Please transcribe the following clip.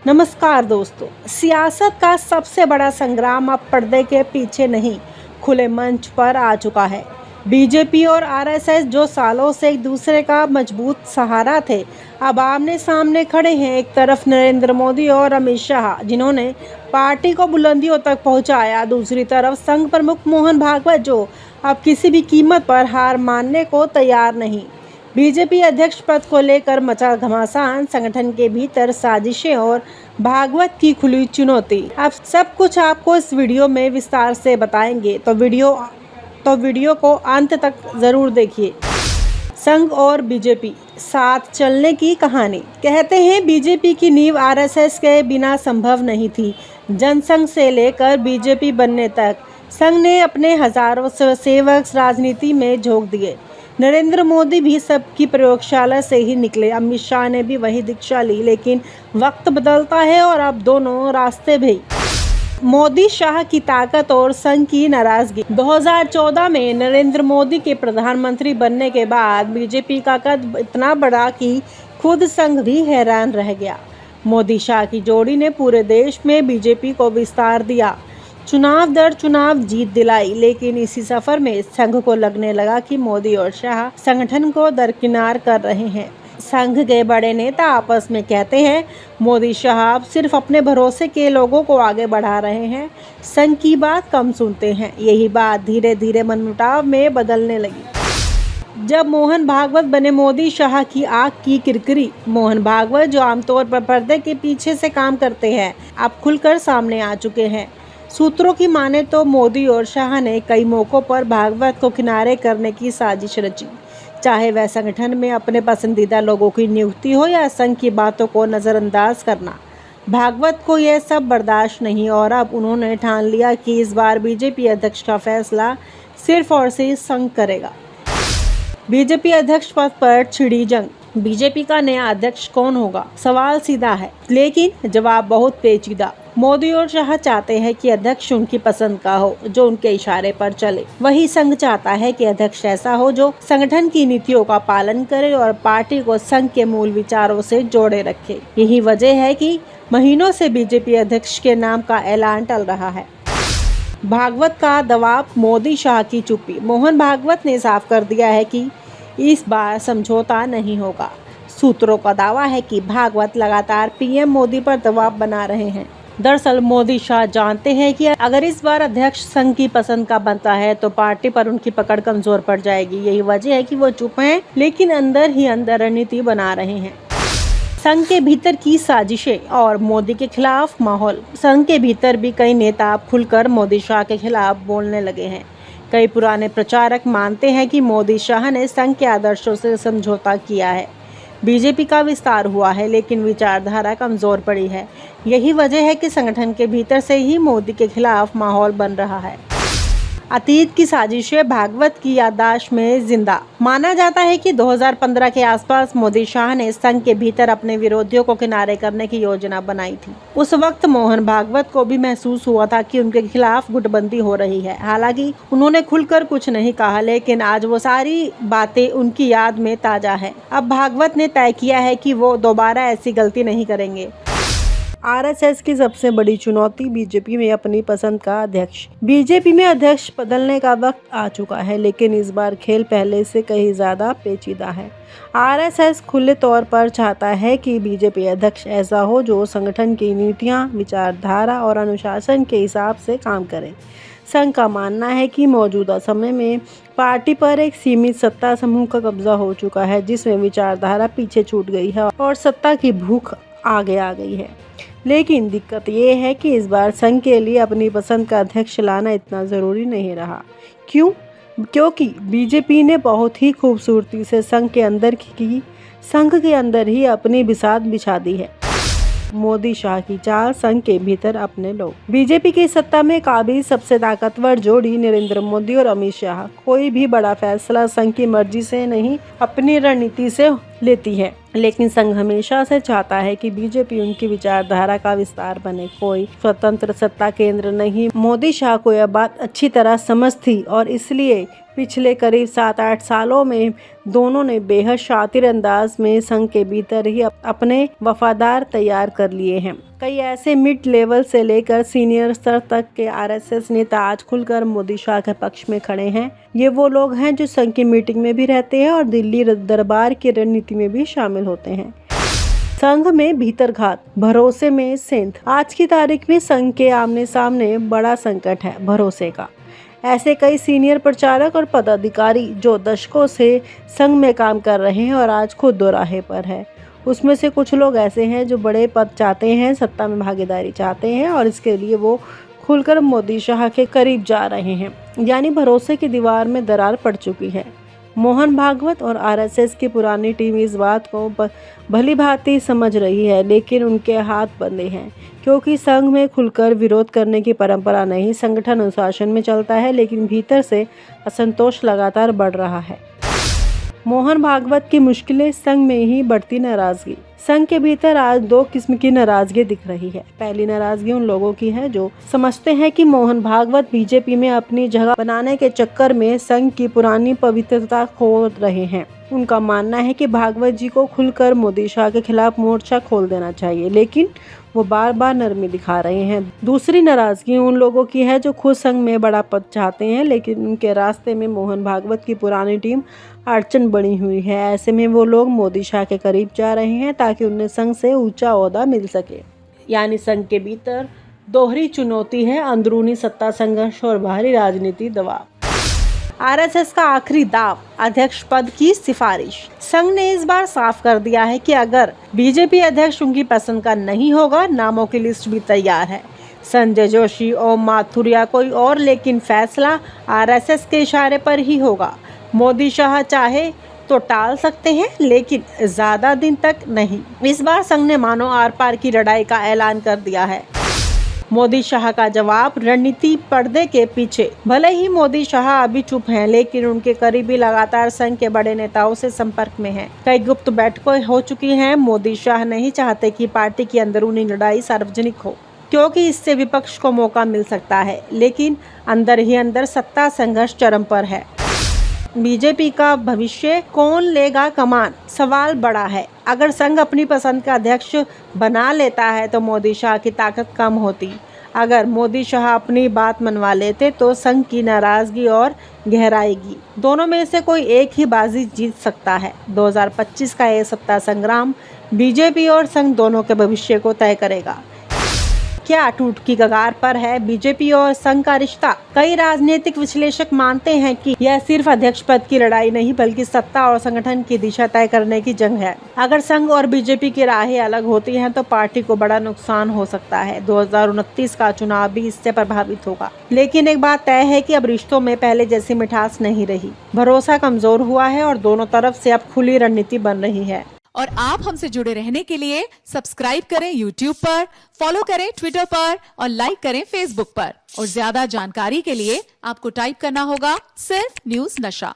नमस्कार दोस्तों, सियासत का सबसे बड़ा संग्राम अब पर्दे के पीछे नहीं, खुले मंच पर आ चुका है। बीजेपी और आरएसएस जो सालों से एक दूसरे का मजबूत सहारा थे, अब आमने सामने खड़े हैं। एक तरफ नरेंद्र मोदी और अमित शाह, जिन्होंने पार्टी को बुलंदियों तक पहुंचाया, दूसरी तरफ संघ प्रमुख मोहन भागवत, जो अब किसी भी कीमत पर हार मानने को तैयार नहीं। बीजेपी अध्यक्ष पद को लेकर मचा घमासान, संगठन के भीतर साजिशें और भागवत की खुली चुनौती। अब सब कुछ आपको इस वीडियो में विस्तार से बताएंगे, तो वीडियो को अंत तक जरूर देखिए। संघ और बीजेपी साथ चलने की कहानी। कहते हैं बीजेपी की नींव आरएसएस के बिना संभव नहीं थी। जनसंघ से लेकर बीजेपी बनने तक संघ ने अपने हजारों सेवक राजनीति में झोंक दिए। नरेंद्र मोदी भी सबकी प्रयोगशाला से ही निकले, अमित शाह ने भी वही दीक्षा ली, लेकिन वक्त बदलता है और अब दोनों रास्ते भी। मोदी शाह की ताकत और संघ की नाराजगी। 2014 में नरेंद्र मोदी के प्रधानमंत्री बनने के बाद बीजेपी का कद इतना बढ़ा कि खुद संघ भी हैरान रह गया। मोदी शाह की जोड़ी ने पूरे देश में बीजेपी को विस्तार दिया, चुनाव दर चुनाव जीत दिलाई, लेकिन इसी सफर में संघ को लगने लगा कि मोदी और शाह संगठन को दरकिनार कर रहे हैं। संघ के बड़े नेता आपस में कहते हैं, मोदी शाह अब सिर्फ अपने भरोसे के लोगों को आगे बढ़ा रहे हैं, संघ की बात कम सुनते हैं। यही बात धीरे धीरे मनमुटाव में बदलने लगी। जब मोहन भागवत बने मोदी शाह की आग की किरकिरी। मोहन भागवत, जो आमतौर पर पर्दे के पीछे से काम करते हैं, अब खुलकर सामने आ चुके हैं। सूत्रों की माने तो मोदी और शाह ने कई मौकों पर भागवत को किनारे करने की साजिश रची, चाहे वह संगठन में अपने पसंदीदा लोगों की नियुक्ति हो या संघ की बातों को नज़रअंदाज करना। भागवत को यह सब बर्दाश्त नहीं और अब उन्होंने ठान लिया कि इस बार बीजेपी अध्यक्ष का फैसला सिर्फ और सिर्फ संघ करेगा। बीजेपी अध्यक्ष पद पर छिड़ी जंग। बीजेपी का नया अध्यक्ष कौन होगा? सवाल सीधा है, लेकिन जवाब बहुत पेचीदा। मोदी और शाह चाहते हैं कि अध्यक्ष उनकी पसंद का हो, जो उनके इशारे पर चले। वही संघ चाहता है कि अध्यक्ष ऐसा हो जो संगठन की नीतियों का पालन करे और पार्टी को संघ के मूल विचारों से जोड़े रखे। यही वजह है कि महीनों से बीजेपी अध्यक्ष के नाम का ऐलान टल रहा है। भागवत का दबाव, मोदी शाह की चुप्पी। मोहन भागवत ने साफ कर दिया है कि इस बार समझौता नहीं होगा। सूत्रों का दावा है कि भागवत लगातार पीएम मोदी पर दबाव बना रहे हैं। दरअसल मोदी शाह जानते हैं कि अगर इस बार अध्यक्ष संघ की पसंद का बनता है तो पार्टी पर उनकी पकड़ कमजोर पड़ जाएगी। यही वजह है कि वो चुप हैं, लेकिन अंदर ही अंदर रणनीति बना रहे हैं। संघ के भीतर की साजिशें और मोदी के खिलाफ माहौल। संघ के भीतर भी कई नेता खुलकर मोदी शाह के खिलाफ बोलने लगे हैं। कई पुराने प्रचारक मानते हैं कि मोदी शाह ने संघ के आदर्शों से समझौता किया है। बीजेपी का विस्तार हुआ है, लेकिन विचारधारा कमजोर पड़ी है। यही वजह है कि संगठन के भीतर से ही मोदी के खिलाफ माहौल बन रहा है। अतीत की साजिशें भागवत की याददाश्त में जिंदा। माना जाता है कि 2015 के आसपास मोदी शाह ने संघ के भीतर अपने विरोधियों को किनारे करने की योजना बनाई थी। उस वक्त मोहन भागवत को भी महसूस हुआ था कि उनके खिलाफ गुटबंदी हो रही है। हालांकि उन्होंने खुलकर कुछ नहीं कहा, लेकिन आज वो सारी बातें उनकी याद में ताजा है। अब भागवत ने तय किया है कि वो दोबारा ऐसी गलती नहीं करेंगे। आरएसएस की सबसे बड़ी चुनौती, बीजेपी में अपनी पसंद का अध्यक्ष। बीजेपी में अध्यक्ष बदलने का वक्त आ चुका है, लेकिन इस बार खेल पहले से कहीं ज्यादा पेचीदा है। आरएसएस खुले तौर पर चाहता है कि बीजेपी अध्यक्ष ऐसा हो जो संगठन की नीतियां, विचारधारा और अनुशासन के हिसाब से काम करे। संघ का मानना है कि मौजूदा समय में पार्टी पर एक सीमित सत्ता समूह का कब्जा हो चुका है, जिसमें विचारधारा पीछे छूट गई है और सत्ता की भूख आगे आ गई है। लेकिन दिक्कत ये है कि इस बार संघ के लिए अपनी पसंद का अध्यक्ष लाना इतना ज़रूरी नहीं रहा। क्यों? क्योंकि बीजेपी ने बहुत ही खूबसूरती से संघ के अंदर ही अपनी बिसात बिछा दी है। मोदी शाह की चाल, संघ के भीतर अपने लोग। बीजेपी की सत्ता में काबिज सबसे ताकतवर जोड़ी नरेंद्र मोदी और अमित शाह। कोई भी बड़ा फैसला संघ की मर्जी से नहीं, अपनी रणनीति से लेती है, लेकिन संघ हमेशा से चाहता है कि बीजेपी उनकी विचारधारा का विस्तार बने, कोई स्वतंत्र सत्ता केंद्र नहीं। मोदी शाह को यह बात अच्छी तरह समझ थी और इसलिए पिछले करीब 7-8 सालों में दोनों ने बेहद शातिर अंदाज में संघ के भीतर ही अपने वफादार तैयार कर लिए हैं। कई ऐसे मिड लेवल से लेकर सीनियर स्तर तक के आरएसएस नेता आज खुलकर मोदी शाह के पक्ष में खड़े हैं। ये वो लोग हैं जो संघ की मीटिंग में भी रहते हैं और दिल्ली दरबार की रणनीति में भी शामिल होते हैं। संघ में भीतरघात, भरोसे में सेंध। आज की तारीख में संघ के आमने सामने बड़ा संकट है भरोसे का। ऐसे कई सीनियर प्रचारक और पदाधिकारी जो दशकों से संघ में काम कर रहे हैं और आज खुद दोराहे पर है। उसमें से कुछ लोग ऐसे हैं जो बड़े पद चाहते हैं, सत्ता में भागीदारी चाहते हैं और इसके लिए वो खुलकर मोदी शाह के करीब जा रहे हैं, यानी भरोसे की दीवार में दरार पड़ चुकी है। मोहन भागवत और आरएसएस की पुरानी टीम इस बात को भली भांति समझ रही है, लेकिन उनके हाथ बंधे हैं क्योंकि संघ में खुलकर विरोध करने की परंपरा नहीं। संगठन अनुशासन में चलता है, लेकिन भीतर से असंतोष लगातार बढ़ रहा है। मोहन भागवत की मुश्किलें, संघ में ही बढ़ती नाराजगी। संघ के भीतर आज दो किस्म की नाराजगी दिख रही है। पहली नाराजगी उन लोगों की है जो समझते हैं कि मोहन भागवत बीजेपी में अपनी जगह बनाने के चक्कर में संघ की पुरानी पवित्रता खो रहे हैं। उनका मानना है कि भागवत जी को खुलकर मोदी शाह के खिलाफ मोर्चा खोल देना चाहिए, लेकिन वो बार बार नरमी दिखा रहे हैं। दूसरी नाराजगी उन लोगों की है जो खुद संघ में बड़ा पद चाहते हैं, लेकिन उनके रास्ते में मोहन भागवत की पुरानी टीम अड़चन बनी हुई है। ऐसे में वो लोग मोदी शाह के करीब जा रहे हैं ताकि उन्हें संघ से ऊंचा ओहदा मिल सके। यानी संघ के भीतर दोहरी चुनौती है, अंदरूनी सत्ता संघर्ष और बाहरी राजनीति दबाव। आरएसएस का आखिरी दाव, अध्यक्ष पद की सिफारिश। संघ ने इस बार साफ कर दिया है कि अगर बीजेपी अध्यक्ष उनकी पसंद का नहीं होगा, नामों की लिस्ट भी तैयार है। संजय जोशी, ओम माथुर या कोई और, लेकिन फैसला आरएसएस के इशारे पर ही होगा। मोदी शाह चाहे तो टाल सकते हैं, लेकिन ज्यादा दिन तक नहीं। इस बार संघ ने मानो आर पार की लड़ाई का ऐलान कर दिया है। मोदी शाह का जवाब, रणनीति पर्दे के पीछे। भले ही मोदी शाह अभी चुप हैं, लेकिन उनके करीबी लगातार संघ के बड़े नेताओं से संपर्क में हैं। कई गुप्त बैठकें हो चुकी हैं। मोदी शाह नहीं चाहते कि पार्टी की अंदरूनी लड़ाई सार्वजनिक हो, क्योंकि इससे विपक्ष को मौका मिल सकता है, लेकिन अंदर ही अंदर सत्ता संघर्ष चरम पर है। बीजेपी का भविष्य, कौन लेगा कमान, सवाल बड़ा है। अगर संघ अपनी पसंद का अध्यक्ष बना लेता है तो मोदी शाह की ताकत कम होती। अगर मोदी शाह अपनी बात मनवा लेते तो संघ की नाराजगी और गहराएगी। दोनों में से कोई एक ही बाजी जीत सकता है। 2025 का ये सत्ता संग्राम बीजेपी और संघ दोनों के भविष्य को तय करेगा। क्या टूट की कगार पर है बीजेपी और संघ का रिश्ता? कई राजनीतिक विश्लेषक मानते हैं कि यह सिर्फ अध्यक्ष पद की लड़ाई नहीं, बल्कि सत्ता और संगठन की दिशा तय करने की जंग है। अगर संघ और बीजेपी की राहें अलग होती हैं तो पार्टी को बड़ा नुकसान हो सकता है। 2029 का चुनाव भी इससे प्रभावित होगा। लेकिन एक बात तय है कि अब रिश्तों में पहले जैसी मिठास नहीं रही। भरोसा कमजोर हुआ है और दोनों तरफ से अब खुली रणनीति बन रही है। और आप हमसे जुड़े रहने के लिए सब्सक्राइब करें YouTube पर, फॉलो करें Twitter पर और लाइक करें Facebook पर। और ज्यादा जानकारी के लिए आपको टाइप करना होगा सिर्फ न्यूज़ नशा।